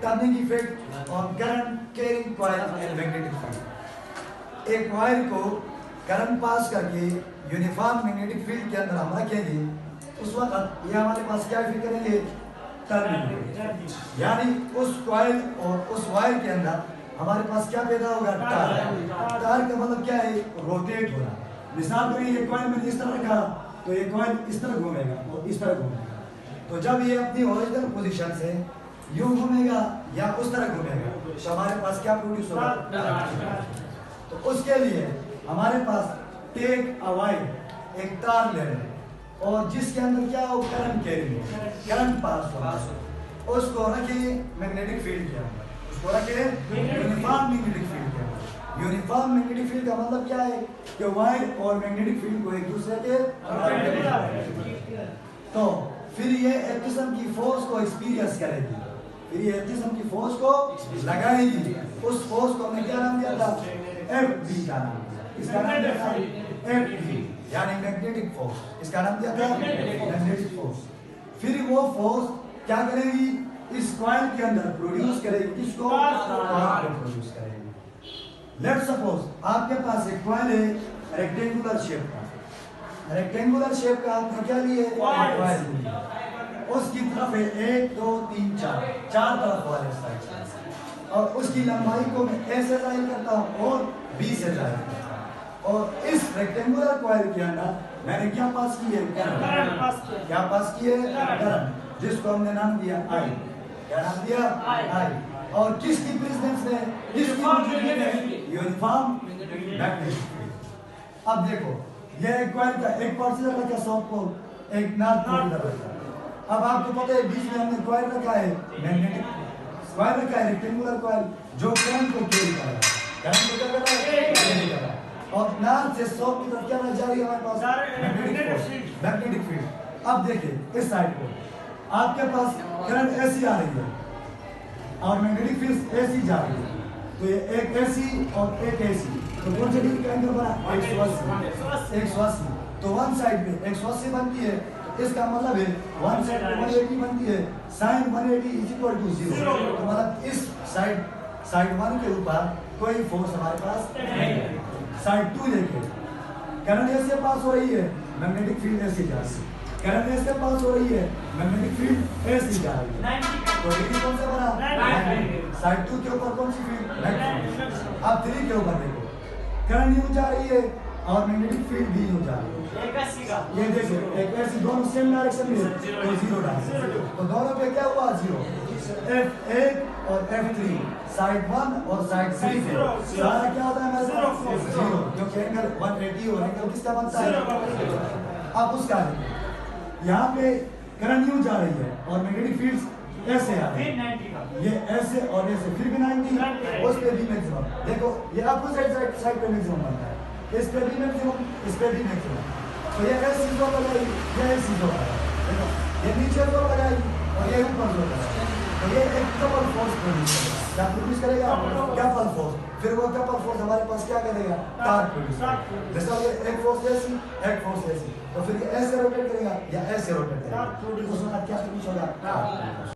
Turning effect on current carrying coil and magnetic field. एक coil को current pass करके uniform magnetic field के अंदर हम रखेंगे, उस वक्त ये हमारे पास क्या फील करेंगे, टर्निंग, यानी उस कॉइल और उस वायर के अंदर हमारे पास क्या पैदा होगा, टार्क। टार्क का मतलब क्या है, रोटेट हो रहा। मिसाल के लिए ये कॉइल मैंने इस तरह रखा तो ये कॉइल इस तरह घूमेगा और इस तरह घूमेगा, तो जब ये अपनी ओरिजिनल पोजीशन से यूं घूमेगा या उस तरह घूमेगा तो हमारे पास क्या प्रोड्यूस होगा, तो उसके लिए हमारे पास टेक अ वायर, एक तार ले लें और जिसके अंदर क्या हो, करंट कैरिंग, करंट पास हो, उसको रखिए मैग्नेटिक फील्ड के अंदर, उसको रखिए यूनिफॉर्म मैग्नेटिक फील्ड के अंदर। यूनिफॉर्म मैग्नेटिक फील्ड का मतलब क्या है कि वायर और मैग्नेटिक फील्ड को एक दूसरे के, तो फिर ये एक किस्म की फोर्स को एक्सपीरियंस करेगी, फिर ये एक किस्म की फोर्स को लगाएगी। उस फोर्स को हमने क्या नाम दिया था, एफ का नाम दिया, इसका नाम दिया था एफ, यानी मैग्नेटिक फोर्स, इसका नाम दिया था मैग्नेटिक फोर्स। फिर वो फोर्स क्या करेगी, इस कॉइल के अंदर प्रोड्यूस करेगी, किसको, प्रोड्यूस करेगी। लेट्स सपोज आपके पास एक कॉइल है रेक्टेंगुलर शेप का, रेक्टेंगुलर शेप का आपने क्या लिए, कॉइल, उसकी तरफ है 1 2 3 4, चार तरफ वाले साइड, और उसकी लंबाई को मैं ए से जाहिर करता हूँ और बी से जाहिर करता हूँ, और इस रेक्टेंगुलर कॉइल के अंदर मैंने क्या पास की है, करंट, क्या पास की है, करंट, जिसको हमने नाम दिया आई, क्या नाम दिया, आई, और किसकी प्रेजेंस में, किसकी मौजूदगी में, यूनिफॉर्म मैग्नेटिक फील्ड। अब देखो ये एक कॉइल का एक पोर्शन रखा साउथ पोल, एक नॉर्थ पोल रखा। अब आपको पता है बीच में हमने कॉइल रखा है मैग्नेटिक कॉइल रखा है, रेक्टेंगुलर कॉइल जो करंट को कैरी कर रहा है, करंट को क्या कर रहा है, कैरी कर रहा है, और नॉर्थ से साउथ की तरफ क्या जा रही है हमारे पास, मैग्नेटिक फील्ड। अब देखिए इस साइड को आपके पास करंट ऐसी आ रही है और मैग्नेटिक फील्ड ऐसी जा रही है, तो ये एक ऐसी और एक ऐसी, तो कौन सा डिग्री का एंगल बना, 180, तो वन साइड में 180 बनती है, तो इसका मतलब है वन साइड पे 180 बनती है, sin 180 इज इक्वल टू 0, तो मतलब इस साइड 1 के ऊपर कोई फोर्स हमारे पास नहीं है। साइड 2 देखिए, करंट ऐसे पास हो रही है, मैग्नेटिक फील्ड ऐसे जा रही है, करंट ऐसे पास हो रही है, मैग्नेटिक फील्ड ऐसे जा रही है, तो डिग्री कौन सा बना, साइड 2 के ऊपर कौन सी फील्ड, मैग्नेटिक। अब 3 के ऊपर देखो, करंट यूं जा रही है और मैग्नेटिक फील्ड भी यूं जा रही है, ये देखो एक ऐसी दोनों सेम डायरेक्शन में, तो 0 डायरेक्शन, तो दोनों पे क्या हुआ, 0, F1 और F3 साइड 1 और साइड 3 पे सारा क्या होता है हमारे पास, 0, क्योंकि एंगल 180 और एंगल किसका बनता है। अब उसका यहाँ पे करंट यूं जा रही है और मैग्नेटिक फील्ड ऐसे आ रही है, ये ऐसे और ऐसे, फिर भी 90, उस पे भी मैक्सिमम, देखो ये अपोजिट साइड पे मैक्सिमम बनता है, इस पे भी मैक्सिमम, इस पे भी मैक्सिमम, तो ये ऐसे जोर लगाई, ये ऐसे जोर लगाई, देखो ये नीचे जोर लगाई और ये ऊपर जोर लगाई, तो ये एक कपल फोर्स प्रोड्यूस करेगा, क्या प्रोड्यूस करेगा, कपल फोर्स। फिर वो कपल फोर्स हमारे पास क्या करेगा, टार्क प्रोड्यूस करेगा, जैसा ये एक फोर्स ऐसी, एक फोर्स ऐसी, तो फिर ऐसे रोटेट करेगा या ऐसे रोटेट करेगा, उस वक्त क्या प्रोड्यूस होगा, टार्क।